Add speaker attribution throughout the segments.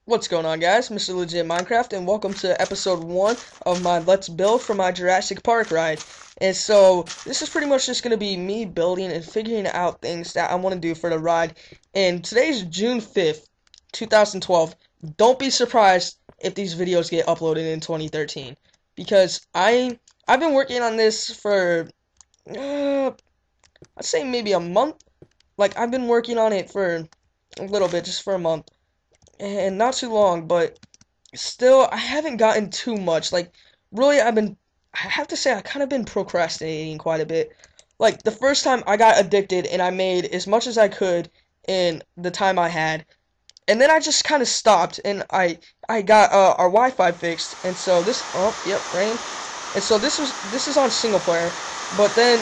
Speaker 1: What's going on, guys? Mr. Legit Minecraft, and welcome to episode 1 of my Let's Build for my Jurassic Park ride. And so, this is pretty much just going to be me building and figuring out things that I want to do for the ride. And today's June 5th, 2012. Don't be surprised if these videos get uploaded in 2013. Because I've been working on this for, I'd say maybe a month. Like, I've been working on it for a little bit, just for a month. And not too long, but still, I haven't gotten too much. Like, really, I have to say, I kind of been procrastinating quite a bit. Like, the first time I got addicted and I made as much as I could in the time I had. And then I just kind of stopped and I got our Wi-Fi fixed. And so yep, rain. And so this is on single player, but then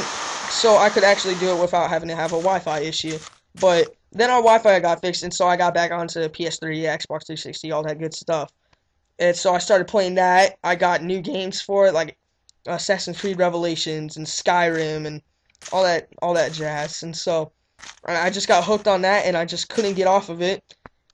Speaker 1: so I could actually do it without having to have a Wi-Fi issue. But then our Wi-Fi got fixed, and so I got back onto PS3, Xbox 360, all that good stuff. And so I started playing that. I got new games for it, like Assassin's Creed Revelations and Skyrim and all that jazz. And so I just got hooked on that, and I just couldn't get off of it.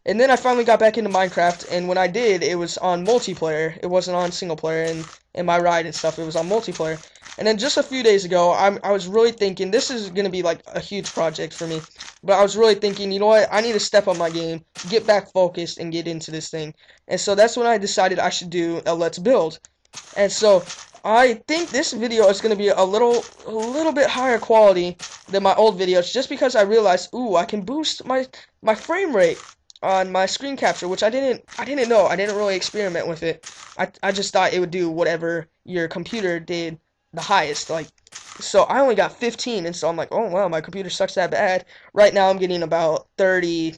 Speaker 1: And then I finally got back into Minecraft, and when I did, it was on multiplayer. It wasn't on single player, and in my ride and stuff, it was on multiplayer. And then just a few days ago, I was really thinking, this is going to be like a huge project for me. But I was really thinking, you know what, I need to step up my game, get back focused, and get into this thing. And so that's when I decided I should do a Let's Build. And so I think this video is going to be a little bit higher quality than my old videos, just because I realized, ooh, I can boost my frame rate on my screen capture, which I didn't know. I didn't really experiment with it. I just thought it would do whatever your computer did the highest. Like, so I only got 15, and so I'm like, oh wow, my computer sucks that bad. Right now I'm getting about 30,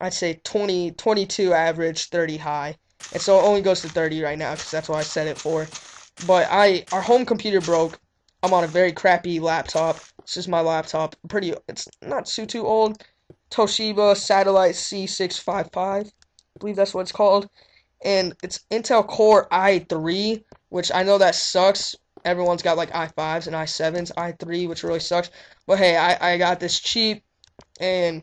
Speaker 1: I'd say 20, 22 average, 30 high. And so it only goes to 30 right now because that's what I set it for. But our home computer broke. I'm on a very crappy laptop. This is my laptop. It's not too old. Toshiba Satellite C655. I believe that's what it's called. And it's Intel Core i3, which I know that sucks. Everyone's got like i5s and i7s, i3, which really sucks. But hey, I got this cheap and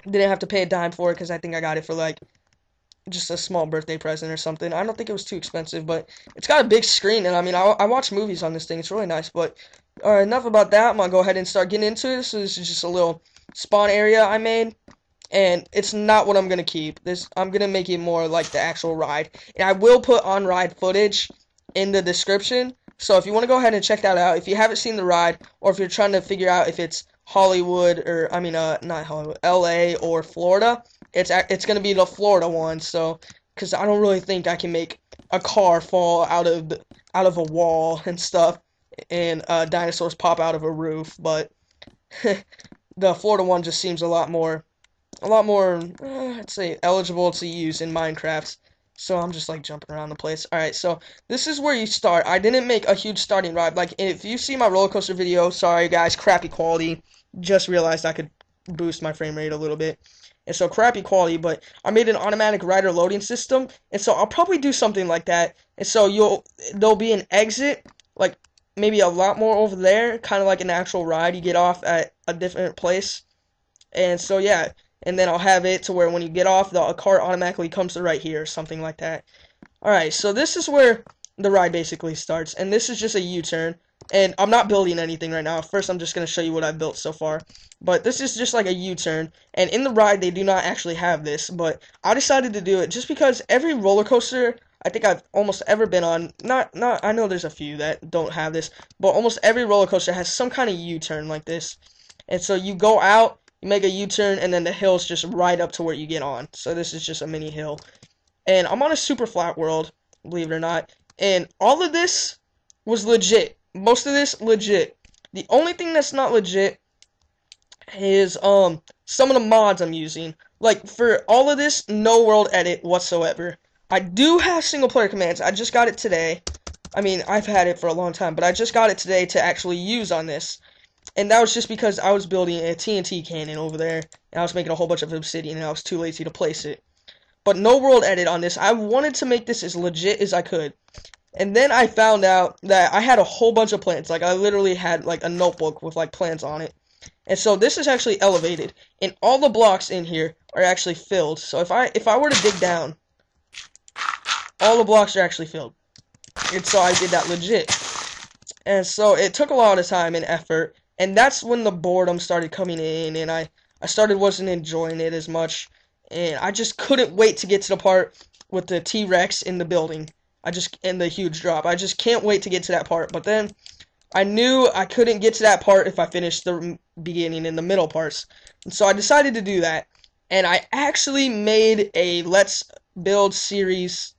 Speaker 1: didn't have to pay a dime for it because I think I got it for like just a small birthday present or something. I don't think it was too expensive, but it's got a big screen, and I mean, I watch movies on this thing. It's really nice. But enough about that. I'm gonna go ahead and start getting into it. So this is just a little spawn area I made, and it's not what I'm gonna keep. I'm gonna make it more like the actual ride, and I will put on ride footage in the description. So if you want to go ahead and check that out, if you haven't seen the ride, or if you're trying to figure out if it's Hollywood or not Hollywood, LA or Florida, it's gonna be the Florida one. So because I don't really think I can make a car fall out of a wall and stuff, and dinosaurs pop out of a roof, but the Florida one just seems a lot more, I'd say, eligible to use in Minecraft. So I'm just like jumping around the place. Alright, so this is where you start. I didn't make a huge starting ride. Like, if you see my roller coaster video, sorry guys, crappy quality. Just realized I could boost my frame rate a little bit. And so crappy quality, but I made an automatic rider loading system. And so I'll probably do something like that. And so there'll be an exit, like maybe a lot more over there, kind of like an actual ride. You get off at a different place. And so yeah, and then I'll have it to where when you get off, the car automatically comes to right here, something like that. Alright, so this is where the ride basically starts, and this is just a U-turn, and I'm not building anything right now. First, I'm just going to show you what I've built so far, but this is just like a U-turn, and in the ride, they do not actually have this, but I decided to do it just because every roller coaster I think I've almost ever been on, I know there's a few that don't have this, but almost every roller coaster has some kind of U-turn like this, and so you go out, you make a U-turn, and then the hill's just right up to where you get on. So this is just a mini hill. And I'm on a super flat world, believe it or not. And all of this was legit. Most of this, legit. The only thing that's not legit is some of the mods I'm using. Like, for all of this, no world edit whatsoever. I do have single player commands. I just got it today. I mean, I've had it for a long time, but I just got it today to actually use on this. And that was just because I was building a TNT cannon over there, and I was making a whole bunch of obsidian, and I was too lazy to place it. But no world edit on this. I wanted to make this as legit as I could. And then I found out that I had a whole bunch of plants. Like, I literally had, like, a notebook with, like, plants on it. And so this is actually elevated, and all the blocks in here are actually filled. So if I were to dig down, all the blocks are actually filled. And so I did that legit. And so it took a lot of time and effort, and that's when the boredom started coming in, and I wasn't enjoying it as much, and I just couldn't wait to get to the part with the T-Rex in the building. And the huge drop. I just can't wait to get to that part. But then I knew I couldn't get to that part if I finished the beginning and the middle parts. And so I decided to do that. And I actually made a Let's Build series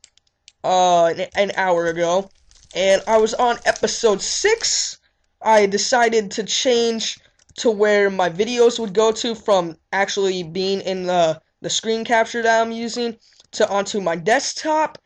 Speaker 1: an hour ago. And I was on episode 6. I decided to change to where my videos would go to from actually being in the screen capture that I'm using to onto my desktop.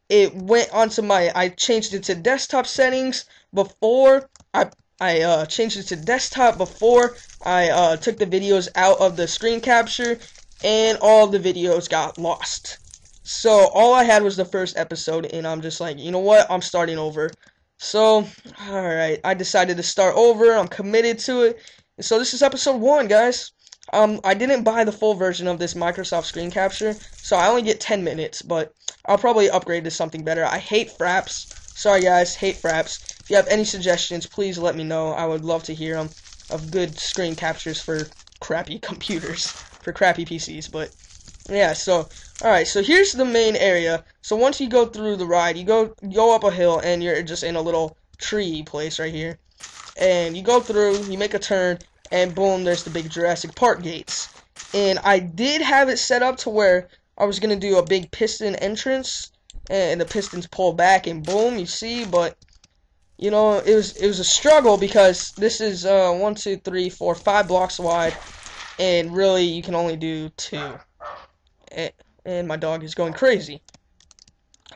Speaker 1: It went onto I changed it to desktop settings before I changed it to desktop before I took the videos out of the screen capture, and all the videos got lost. So all I had was the first episode, and I'm just like, you know what, I'm starting over. So, alright, I decided to start over, I'm committed to it. And so this is episode 1, guys. I didn't buy the full version of this Microsoft screen capture, so I only get 10 minutes, but I'll probably upgrade to something better. I hate fraps. Sorry, guys, hate fraps. If you have any suggestions, please let me know. I would love to hear them of good screen captures for crappy computers, for crappy PCs, but yeah, so, alright, so here's the main area. So once you go through the ride, you go up a hill, and you're just in a little tree place right here. And you go through, you make a turn, and boom, there's the big Jurassic Park gates. And I did have it set up to where I was going to do a big piston entrance, and the pistons pull back, and boom, you see, but, you know, it was a struggle, because this is, 1, 2, 3, 4, 5 blocks wide, and really, you can only do 2. And my dog is going crazy.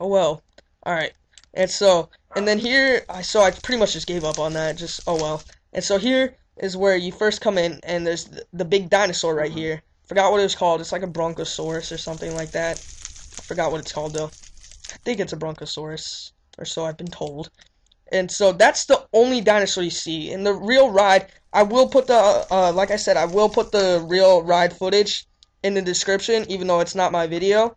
Speaker 1: Oh well. Alright. And then here, I pretty much just gave up on that, oh well. And so here is where you first come in, and there's the big dinosaur right here. Forgot what it was called. It's like a bronchosaurus or something like that. I forgot what it's called, though. I think it's a bronchosaurus, or so I've been told. And so that's the only dinosaur you see. In the real ride, I will put like I said, I will put the real ride footage in the description, even though it's not my video.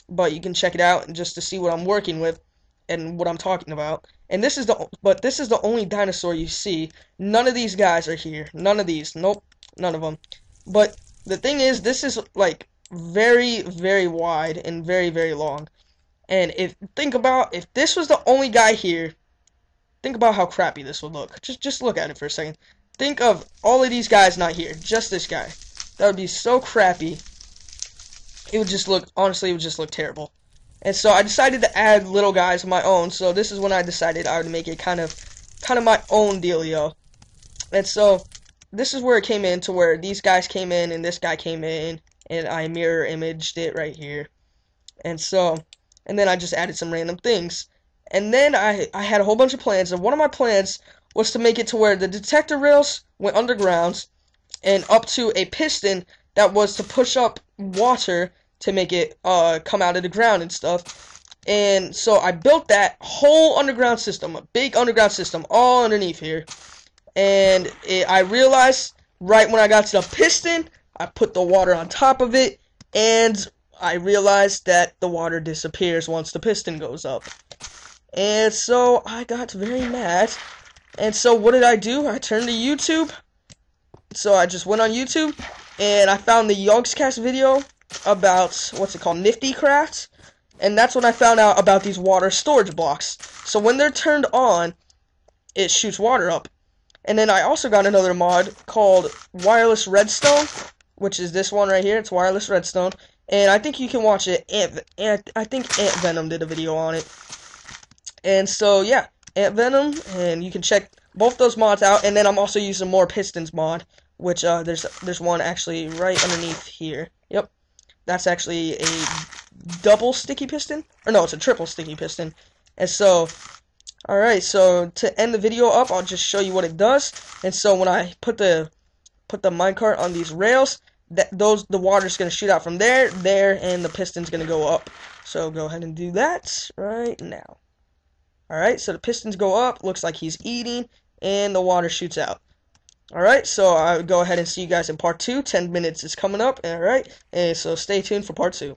Speaker 1: But you can check it out just to see what I'm working with and what I'm talking about. And this is the only dinosaur you see. None of these guys are here. None of these. Nope. None of them. But the thing is, this is like very, very wide and very, very long. And if this was the only guy here, think about how crappy this would look. Just look at it for a second. Think of all of these guys not here. Just this guy. That would be so crappy. It would just look, honestly, it would just look terrible. And so I decided to add little guys of my own. So this is when I decided I would make it kind of my own dealio. And so this is where it came in, to where these guys came in and this guy came in, and I mirror imaged it right here. And then I just added some random things. And then I had a whole bunch of plans, and one of my plans was to make it to where the detector rails went underground and up to a piston that was to push up water to make it come out of the ground and stuff. And so I built that whole underground system, a big underground system, all underneath here. And I realized right when I got to the piston, I put the water on top of it, and I realized that the water disappears once the piston goes up. And so I got very mad. And so what did I do? I turned to YouTube. So I just went on YouTube, and I found the Yogscast video about, what's it called, Nifty Craft. And that's when I found out about these water storage blocks. So when they're turned on, it shoots water up. And then I also got another mod called Wireless Redstone, which is this one right here. It's Wireless Redstone. And I think you can watch it. I think Ant Venom did a video on it. And so, yeah, Ant Venom, and you can check both those mods out. And then I'm also using more Pistons mod, which there's one actually right underneath here. Yep, that's actually a double sticky piston, or no, it's a triple sticky piston. And so, alright, so to end the video up, I'll just show you what it does. And so when I put the minecart on these rails, the water's gonna shoot out from there, and the piston's gonna go up. So go ahead and do that right now. Alright, so the pistons go up, looks like he's eating, and the water shoots out. Alright, so I'll go ahead and see you guys in part 2. 10 minutes is coming up, alright, and so stay tuned for part 2.